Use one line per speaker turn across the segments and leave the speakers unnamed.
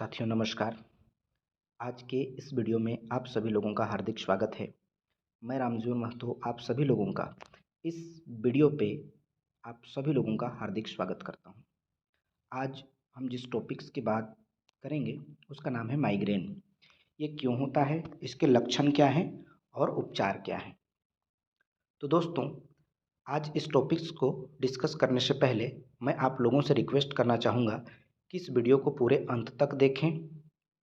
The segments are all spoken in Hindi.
साथियों नमस्कार। आज के इस वीडियो में आप सभी लोगों का हार्दिक स्वागत है। मैं रामजीवन महतो आप सभी लोगों का इस वीडियो पे आप सभी लोगों का हार्दिक स्वागत करता हूं। आज हम जिस टॉपिक्स की बात करेंगे उसका नाम है माइग्रेन। ये क्यों होता है, इसके लक्षण क्या हैं और उपचार क्या हैं। तो दोस्तों, आज इस टॉपिक्स को डिस्कस करने से पहले मैं आप लोगों से रिक्वेस्ट करना चाहूँगा कि इस वीडियो को पूरे अंत तक देखें,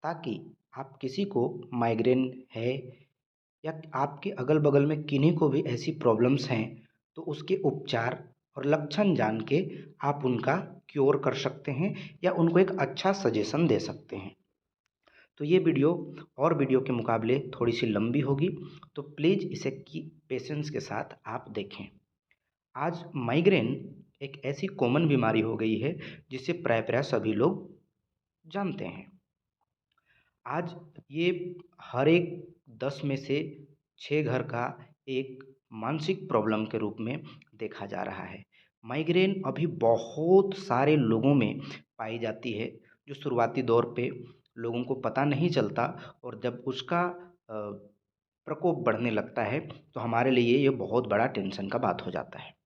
ताकि आप किसी को माइग्रेन है या आपके अगल बगल में किन्हीं को भी ऐसी प्रॉब्लम्स हैं तो उसके उपचार और लक्षण जान के आप उनका क्योर कर सकते हैं या उनको एक अच्छा सजेशन दे सकते हैं। तो ये वीडियो और वीडियो के मुकाबले थोड़ी सी लंबी होगी, तो प्लीज़ इसे की पेशेंस के साथ आप देखें। आज माइग्रेन एक ऐसी कॉमन बीमारी हो गई है जिसे प्राय सभी लोग जानते हैं। आज ये हर एक 10 में से 6 घर का एक मानसिक प्रॉब्लम के रूप में देखा जा रहा है। माइग्रेन अभी बहुत सारे लोगों में पाई जाती है, जो शुरुआती दौर पे लोगों को पता नहीं चलता, और जब उसका प्रकोप बढ़ने लगता है तो हमारे लिए ये बहुत बड़ा टेंशन का बात हो जाता है।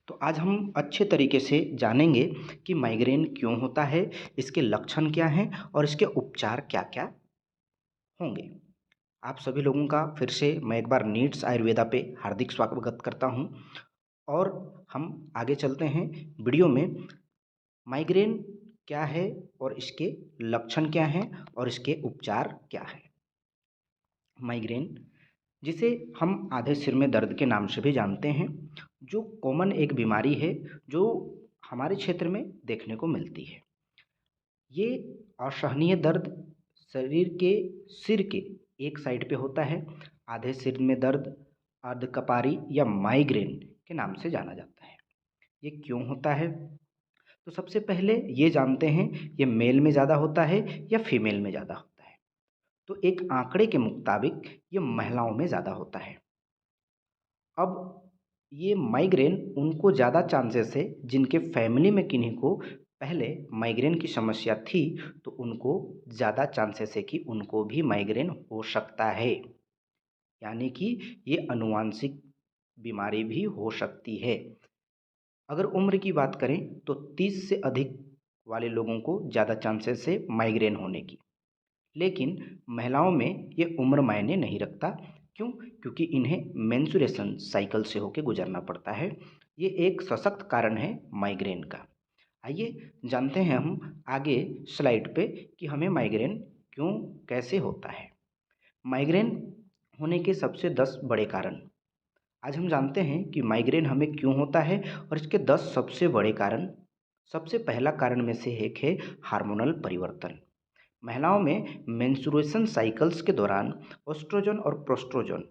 तो आज हम अच्छे तरीके से जानेंगे कि माइग्रेन क्यों होता है, इसके लक्षण क्या हैं और इसके उपचार क्या-क्या होंगे। आप सभी लोगों का फिर से मैं एक बार नीड्स आयुर्वेदा पे हार्दिक स्वागत करता हूँ, और हम आगे चलते हैं वीडियो में। माइग्रेन क्या है और इसके लक्षण क्या हैं और इसके उपचार क्या हैं। माइग्रेन, जिसे हम आधे सिर में दर्द के नाम से भी जानते हैं, जो कॉमन एक बीमारी है जो हमारे क्षेत्र में देखने को मिलती है। ये असहनीय दर्द शरीर के सिर के एक साइड पे होता है। आधे सिर में दर्द अर्धकपारी या माइग्रेन के नाम से जाना जाता है। ये क्यों होता है, तो सबसे पहले ये जानते हैं ये मेल में ज़्यादा होता है या फीमेल में ज़्यादा होता है। तो एक आंकड़े के मुताबिक ये महिलाओं में ज़्यादा होता है। अब ये माइग्रेन उनको ज़्यादा चांसेस है जिनके फैमिली में किन्हीं को पहले माइग्रेन की समस्या थी, तो उनको ज़्यादा चांसेस है कि उनको भी माइग्रेन हो सकता है। यानी कि ये आनुवांशिक बीमारी भी हो सकती है। अगर उम्र की बात करें तो 30 से अधिक वाले लोगों को ज़्यादा चांसेस है माइग्रेन होने की। लेकिन महिलाओं में ये उम्र मायने नहीं रखता। क्यों? क्योंकि इन्हें मेंस्ट्रुएशन साइकिल से होकर गुजरना पड़ता है। ये एक सशक्त कारण है माइग्रेन का। आइए जानते हैं हम आगे स्लाइड पे कि हमें माइग्रेन क्यों, कैसे होता है। माइग्रेन होने के सबसे 10 बड़े कारण। आज हम जानते हैं कि माइग्रेन हमें क्यों होता है और इसके 10 सबसे बड़े कारण। सबसे पहला कारण में से एक है हार्मोनल परिवर्तन। महिलाओं में मेंस्ट्रुएशन साइकिल्स के दौरान एस्ट्रोजन और प्रोस्ट्रोजन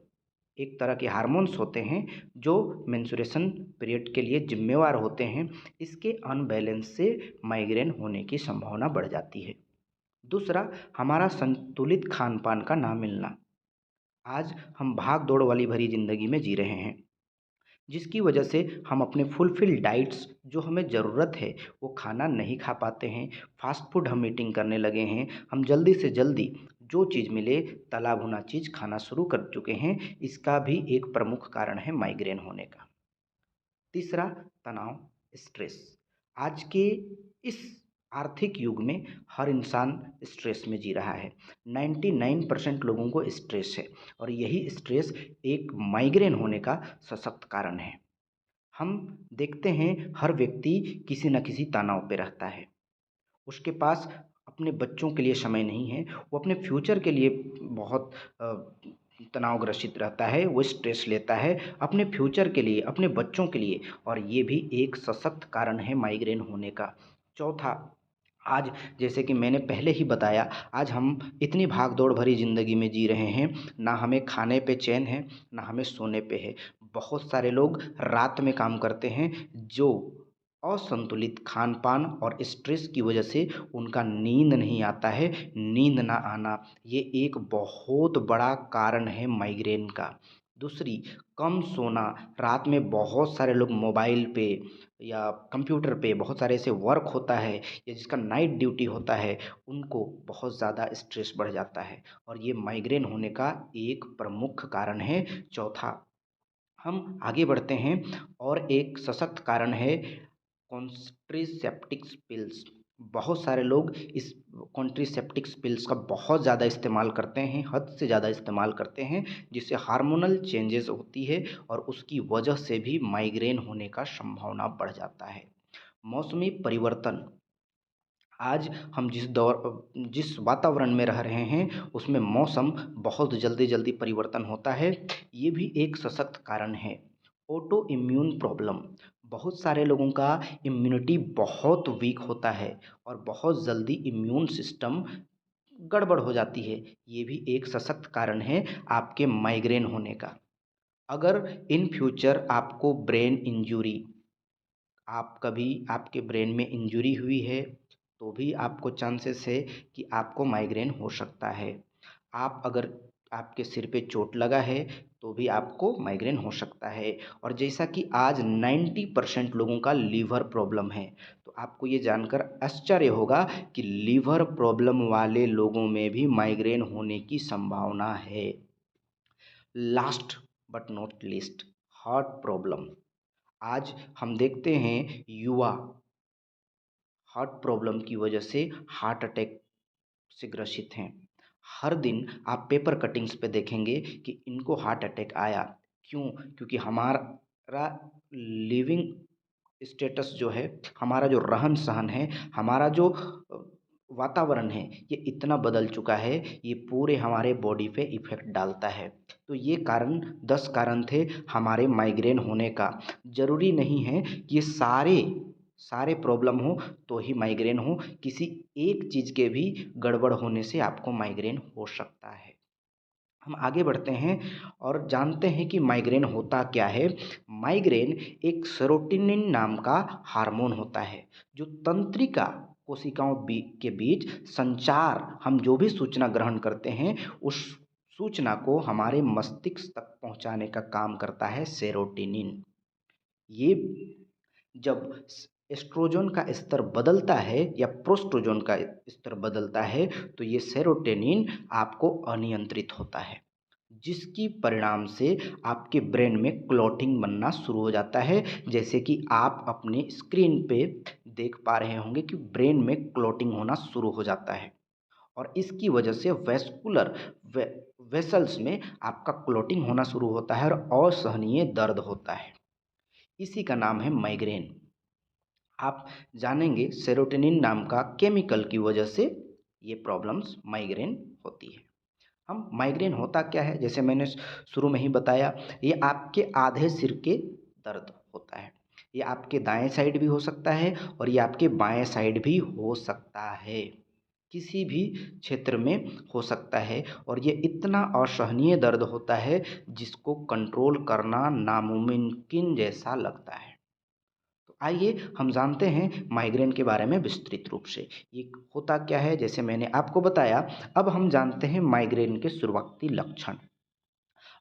एक तरह के हार्मोन्स होते हैं जो मेंस्ट्रुएशन पीरियड के लिए जिम्मेवार होते हैं। इसके अनबैलेंस से माइग्रेन होने की संभावना बढ़ जाती है। दूसरा, हमारा संतुलित खान पान का ना मिलना। आज हम भाग दौड़ वाली भरी ज़िंदगी में जी रहे हैं, जिसकी वजह से हम अपने फुलफिल डाइट्स जो हमें ज़रूरत है वो खाना नहीं खा पाते हैं। फास्ट फूड हम ईटिंग करने लगे हैं। हम जल्दी से जल्दी जो चीज़ मिले तला भुना चीज़ खाना शुरू कर चुके हैं। इसका भी एक प्रमुख कारण है माइग्रेन होने का। तीसरा, तनाव, स्ट्रेस। आज के इस आर्थिक युग में हर इंसान स्ट्रेस में जी रहा है। 99% लोगों को स्ट्रेस है, और यही स्ट्रेस एक माइग्रेन होने का सशक्त कारण है। हम देखते हैं हर व्यक्ति किसी न किसी तनाव पे रहता है। उसके पास अपने बच्चों के लिए समय नहीं है, वो अपने फ्यूचर के लिए बहुत तनावग्रसित रहता है, वो स्ट्रेस लेता है अपने फ्यूचर के लिए, अपने बच्चों के लिए, और ये भी एक सशक्त कारण है माइग्रेन होने का। चौथा, आज जैसे कि मैंने पहले ही बताया, आज हम इतनी भाग-दौड़ भरी ज़िंदगी में जी रहे हैं, ना हमें खाने पे चैन है, ना हमें सोने पे है। बहुत सारे लोग रात में काम करते हैं, जो असंतुलित खान-पान और स्ट्रेस की वजह से उनका नींद नहीं आता है। नींद ना आना ये एक बहुत बड़ा कारण है माइग्रेन का। दूसरी, कम सोना। रात में बहुत सारे लोग मोबाइल पे या कंप्यूटर पे बहुत सारे ऐसे वर्क होता है या जिसका नाइट ड्यूटी होता है, उनको बहुत ज़्यादा स्ट्रेस बढ़ जाता है और ये माइग्रेन होने का एक प्रमुख कारण है। चौथा, हम आगे बढ़ते हैं और एक सशक्त कारण है कॉन्ट्रिसेप्टिक्स पिल्स। बहुत सारे लोग इस कॉन्ट्रिसेप्टिक्स पिल्स का बहुत ज़्यादा इस्तेमाल करते हैं, हद से ज़्यादा इस्तेमाल करते हैं, जिससे हार्मोनल चेंजेस होती है और उसकी वजह से भी माइग्रेन होने का संभावना बढ़ जाता है। मौसमी परिवर्तन। आज हम जिस वातावरण में रह रहे हैं उसमें मौसम बहुत जल्दी जल्दी परिवर्तन होता है, ये भी एक सशक्त कारण है। Auto immune problem. बहुत सारे लोगों का इम्यूनिटी बहुत वीक होता है और बहुत जल्दी इम्यून सिस्टम गड़बड़ हो जाती है, ये भी एक सशक्त कारण है आपके माइग्रेन होने का। अगर इन फ्यूचर आपको ब्रेन इंजरी, आप कभी आपके ब्रेन में इंजरी हुई है तो भी आपको चांसेस है कि आपको माइग्रेन हो सकता है। आप अगर आपके सिर पे चोट लगा है तो भी आपको माइग्रेन हो सकता है। और जैसा कि आज 90% लोगों का लीवर प्रॉब्लम है, तो आपको ये जानकर आश्चर्य होगा कि लीवर प्रॉब्लम वाले लोगों में भी माइग्रेन होने की संभावना है। Last but not least, heart problem. आज हम देखते हैं युवा हार्ट प्रॉब्लम की वजह से हार्ट अटैक से ग्रसित हैं। हर दिन आप पेपर कटिंग्स पे देखेंगे कि इनको हार्ट अटैक आया। क्यों? क्योंकि हमारा लिविंग स्टेटस जो है, हमारा जो रहन सहन है, हमारा जो वातावरण है, ये इतना बदल चुका है, ये पूरे हमारे बॉडी पे इफ़ेक्ट डालता है। तो ये कारण 10 कारण थे हमारे माइग्रेन होने का। ज़रूरी नहीं है कि ये सारे सारे प्रॉब्लम हो तो ही माइग्रेन हो, किसी एक चीज़ के भी गड़बड़ होने से आपको माइग्रेन हो सकता है। हम आगे बढ़ते हैं और जानते हैं कि माइग्रेन होता क्या है। माइग्रेन एक सेरोटोनिन नाम का हार्मोन होता है जो तंत्रिका कोशिकाओं के बीच संचार, हम जो भी सूचना ग्रहण करते हैं उस सूचना को हमारे मस्तिष्क तक पहुंचाने का काम करता है सेरोटोनिन। ये जब एस्ट्रोजन का स्तर बदलता है या प्रोस्ट्रोजन का स्तर बदलता है तो ये सेरोटोनिन आपको अनियंत्रित होता है, जिसकी परिणाम से आपके ब्रेन में क्लॉटिंग बनना शुरू हो जाता है। जैसे कि आप अपने स्क्रीन पे देख पा रहे होंगे कि ब्रेन में क्लॉटिंग होना शुरू हो जाता है और इसकी वजह से वेसल्स में आपका क्लॉटिंग होना शुरू होता है और असहनीय दर्द होता है। इसी का नाम है माइग्रेन। आप जानेंगे सेरोटोनिन नाम का केमिकल की वजह से ये प्रॉब्लम्स माइग्रेन होती है। हम माइग्रेन होता क्या है, जैसे मैंने शुरू में ही बताया, ये आपके आधे सिर के दर्द होता है। ये आपके दाएं साइड भी हो सकता है और ये आपके बाएं साइड भी हो सकता है, किसी भी क्षेत्र में हो सकता है और ये इतना असहनीय दर्द होता है जिसको कंट्रोल करना नामुमकिन जैसा लगता है। तो आइए हम जानते हैं माइग्रेन के बारे में विस्तृत रूप से ये होता क्या है। जैसे मैंने आपको बताया, अब हम जानते हैं माइग्रेन के शुरुआती लक्षण।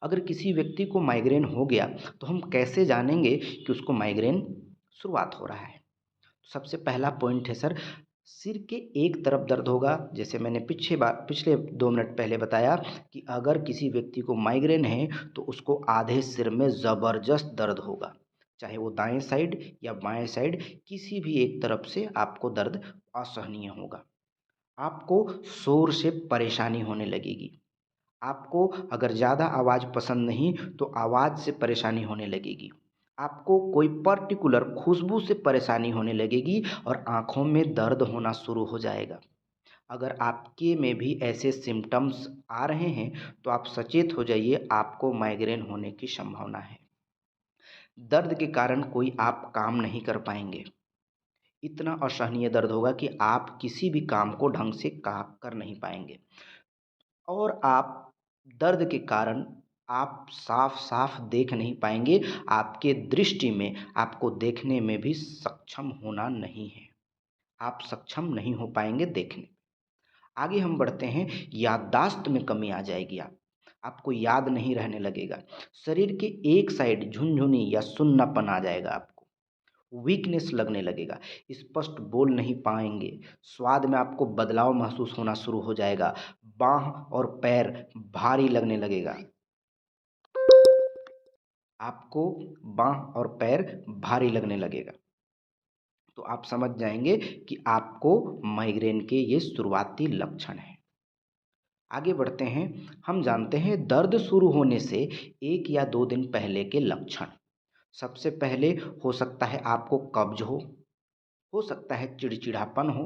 अगर किसी व्यक्ति को माइग्रेन हो गया तो हम कैसे जानेंगे कि उसको माइग्रेन शुरुआत हो रहा है। सबसे पहला पॉइंट है सर, सिर के एक तरफ दर्द होगा। जैसे मैंने पिछले 2 मिनट पहले बताया कि अगर किसी व्यक्ति को माइग्रेन है तो उसको आधे सिर में ज़बरदस्त दर्द होगा, चाहे वो दाएं साइड या बाएं साइड, किसी भी एक तरफ से आपको दर्द असहनीय होगा। आपको शोर से परेशानी होने लगेगी। आपको अगर ज़्यादा आवाज़ पसंद नहीं तो आवाज़ से परेशानी होने लगेगी। आपको कोई पर्टिकुलर खुशबू से परेशानी होने लगेगी और आँखों में दर्द होना शुरू हो जाएगा। अगर आपके में भी ऐसे सिम्पटम्स आ रहे हैं तो आप सचेत हो जाइए, आपको माइग्रेन होने की संभावना है। दर्द के कारण कोई आप काम नहीं कर पाएंगे। इतना असहनीय दर्द होगा कि आप किसी भी काम को ढंग से कर नहीं पाएंगे और आप दर्द के कारण आप साफ साफ देख नहीं पाएंगे। आपके दृष्टि में आपको देखने में भी सक्षम होना नहीं है, आप सक्षम नहीं हो पाएंगे देखने। आगे हम बढ़ते हैं, याददाश्त में कमी आ जाएगी। आपको याद नहीं रहने लगेगा। शरीर के एक साइड झुनझुनी या सुन्नापन आ जाएगा, आपको वीकनेस लगने लगेगा, स्पष्ट बोल नहीं पाएंगे, स्वाद में आपको बदलाव महसूस होना शुरू हो जाएगा, बाह और पैर भारी लगने लगेगा, आपको बाह और पैर भारी लगने लगेगा। तो आप समझ जाएंगे कि आपको माइग्रेन के ये शुरुआती लक्षण हैं। आगे बढ़ते हैं। हम जानते हैं दर्द शुरू होने से 1 या 2 दिन पहले के लक्षण। सबसे पहले हो सकता है आपको कब्ज हो सकता है चिड़चिड़ापन हो,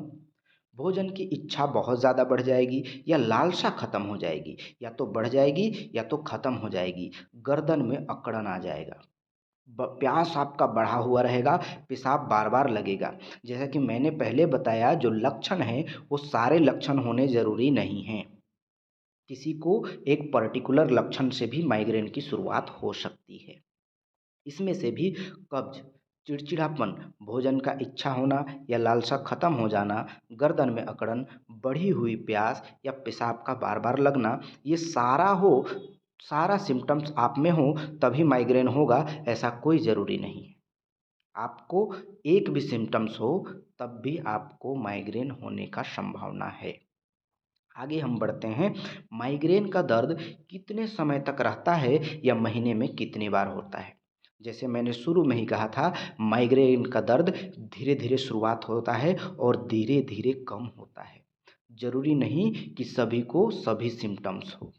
भोजन की इच्छा बहुत ज़्यादा बढ़ जाएगी या लालसा खत्म हो जाएगी, या तो बढ़ जाएगी या तो खत्म हो जाएगी, गर्दन में अकड़न आ जाएगा, प्यास आपका बढ़ा हुआ रहेगा, पेशाब बार बार लगेगा। जैसा कि मैंने पहले बताया, जो लक्षण हैं वो सारे लक्षण होने ज़रूरी नहीं हैं, किसी को एक पर्टिकुलर लक्षण से भी माइग्रेन की शुरुआत हो सकती है। इसमें से भी कब्ज, चिड़चिड़ापन, भोजन का इच्छा होना या लालसा खत्म हो जाना, गर्दन में अकड़न, बढ़ी हुई प्यास या पेशाब का बार बार लगना, ये सारा सिम्टम्स आप में हो तभी माइग्रेन होगा, ऐसा कोई ज़रूरी नहीं है। आपको एक भी सिम्टम्स हो तब भी आपको माइग्रेन होने का संभावना है। आगे हम बढ़ते हैं। माइग्रेन का दर्द कितने समय तक रहता है या महीने में कितनी बार होता है? जैसे मैंने शुरू में ही कहा था, माइग्रेन का दर्द धीरे धीरे शुरुआत होता है और धीरे धीरे कम होता है। जरूरी नहीं कि सभी को सभी सिम्टम्स हो।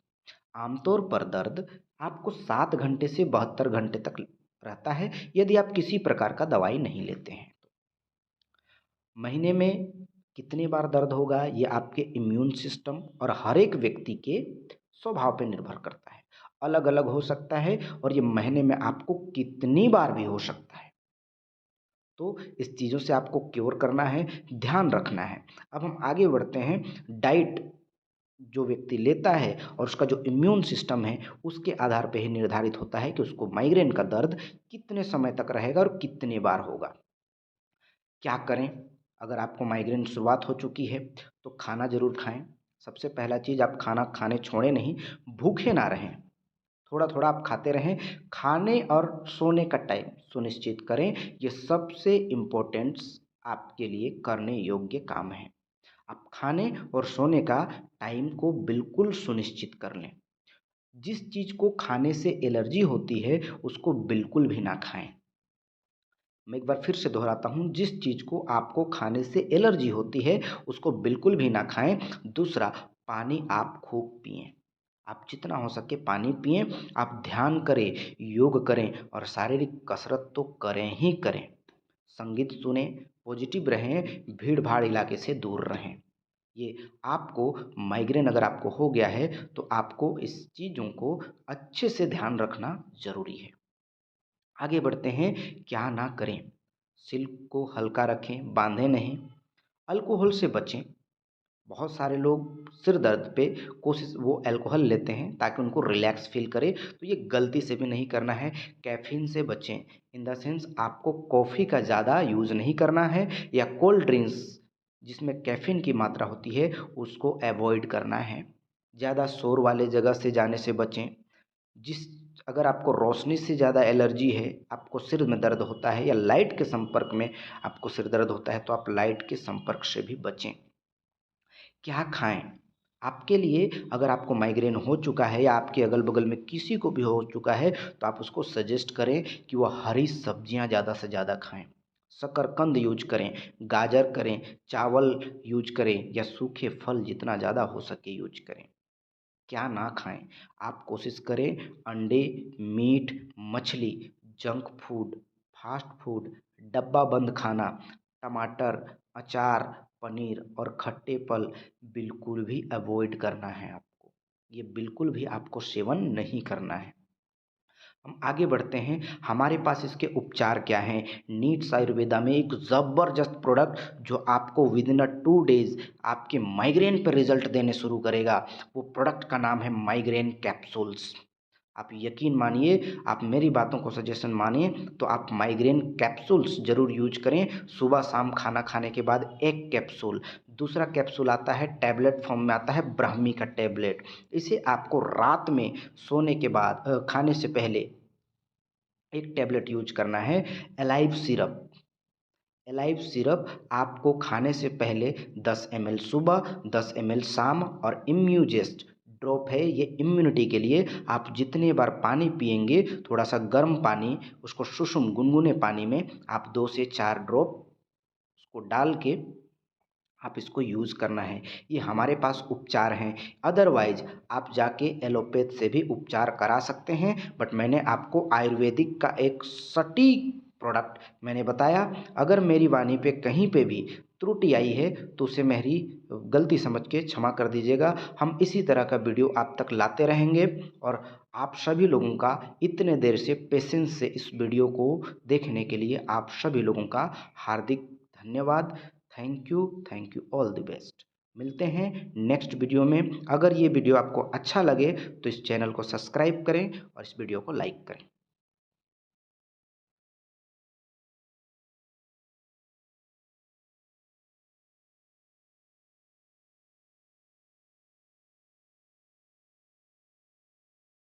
आमतौर पर दर्द आपको 7 घंटे से 72 घंटे तक रहता है, यदि आप किसी प्रकार का दवाई नहीं लेते हैं। महीने में कितनी बार दर्द होगा, ये आपके इम्यून सिस्टम और हर एक व्यक्ति के स्वभाव पर निर्भर करता है, अलग अलग हो सकता है, और ये महीने में आपको कितनी बार भी हो सकता है। तो इस चीज़ों से आपको क्योर करना है, ध्यान रखना है। अब हम आगे बढ़ते हैं। डाइट जो व्यक्ति लेता है और उसका जो इम्यून सिस्टम है, उसके आधार पर ही निर्धारित होता है कि उसको माइग्रेन का दर्द कितने समय तक रहेगा और कितनी बार होगा। क्या करें? अगर आपको माइग्रेन शुरुआत हो चुकी है तो खाना ज़रूर खाएं। सबसे पहला चीज़, आप खाना खाने छोड़ें नहीं, भूखे ना रहें, थोड़ा थोड़ा आप खाते रहें। खाने और सोने का टाइम सुनिश्चित करें, ये सबसे इम्पोर्टेंट्स आपके लिए करने योग्य काम है। आप खाने और सोने का टाइम को बिल्कुल सुनिश्चित कर लें। जिस चीज़ को खाने से एलर्जी होती है उसको बिल्कुल भी ना खाएं। मैं एक बार फिर से दोहराता हूँ, जिस चीज़ को आपको खाने से एलर्जी होती है उसको बिल्कुल भी ना खाएं। दूसरा, पानी आप खूब पिएं। आप जितना हो सके पानी पिएं। आप ध्यान करें, योग करें और शारीरिक कसरत तो करें ही करें। संगीत सुने, पॉजिटिव रहें, भीड़ भाड़ इलाके से दूर रहें। ये आपको माइग्रेन अगर आपको हो गया है तो आपको इस चीज़ों को अच्छे से ध्यान रखना ज़रूरी है। आगे बढ़ते हैं। क्या ना करें? सिल्क को हल्का रखें, बांधें नहीं। अल्कोहल से बचें। बहुत सारे लोग सिर दर्द पे वो अल्कोहल लेते हैं ताकि उनको रिलैक्स फील करे, तो ये गलती से भी नहीं करना है। कैफीन से बचें, इन द सेंस आपको कॉफ़ी का ज़्यादा यूज़ नहीं करना है, या कोल्ड ड्रिंक्स जिसमें कैफीन की मात्रा होती है उसको अवॉइड करना है। ज़्यादा शोर वाले जगह से जाने से बचें। जिस अगर आपको रोशनी से ज़्यादा एलर्जी है, आपको सिर में दर्द होता है, या लाइट के संपर्क में आपको सिर दर्द होता है, तो आप लाइट के संपर्क से भी बचें। क्या खाएं? आपके लिए अगर आपको माइग्रेन हो चुका है या आपके अगल बगल में किसी को भी हो चुका है तो आप उसको सजेस्ट करें कि वह हरी सब्जियां ज़्यादा से ज़्यादा खाएं, शकरकंद यूज करें, गाजर करें, चावल यूज करें, या सूखे फल जितना ज़्यादा हो सके यूज करें। क्या ना खाएं? आप कोशिश करें अंडे, मीट, मछली, जंक फूड, फास्ट फूड, डब्बा बंद खाना, टमाटर, अचार, पनीर और खट्टे फल बिल्कुल भी अवॉइड करना है आपको। ये बिल्कुल भी आपको सेवन नहीं करना है। हम आगे बढ़ते हैं। हमारे पास इसके उपचार क्या हैं? नीट्स आयुर्वेदा में एक ज़बरदस्त प्रोडक्ट जो आपको विदिन अ 2 डेज़ आपके माइग्रेन पर रिजल्ट देने शुरू करेगा। वो प्रोडक्ट का नाम है माइग्रेन कैप्सूल्स। आप यकीन मानिए, आप मेरी बातों को सजेशन मानिए तो आप माइग्रेन कैप्सूल्स ज़रूर यूज करें। सुबह शाम खाना खाने के बाद एक कैप्सूल, दूसरा कैप्सूल आता है टैबलेट फॉर्म में, आता है ब्राह्मी का टैबलेट। इसे आपको रात में सोने के बाद खाने से पहले एक टैबलेट यूज करना है। एलाइव सिरप, एलाइव सिरप आपको खाने से पहले 10 ml सुबह, 10 ml शाम, और इम्यूजेस्ट ड्रॉप है ये इम्यूनिटी के लिए। आप जितने बार पानी पिएंगे, थोड़ा सा गर्म पानी, उसको सुषुम गुनगुने पानी में आप 2 से 4 ड्रॉप उसको डाल के आप इसको यूज़ करना है। ये हमारे पास उपचार हैं। अदरवाइज आप जाके एलोपैथ से भी उपचार करा सकते हैं, बट मैंने आपको आयुर्वेदिक का एक सटीक प्रोडक्ट मैंने बताया। अगर मेरी वाणी पे कहीं पे भी त्रुटि आई है तो उसे मेरी गलती समझ के क्षमा कर दीजिएगा। हम इसी तरह का वीडियो आप तक लाते रहेंगे, और आप सभी लोगों का इतने देर से पेशेंस से इस वीडियो को देखने के लिए आप सभी लोगों का हार्दिक धन्यवाद। Thank you all the best. मिलते हैं नेक्स्ट वीडियो में। अगर ये वीडियो आपको अच्छा लगे तो इस चैनल को सब्सक्राइब करें और इस वीडियो को लाइक करें।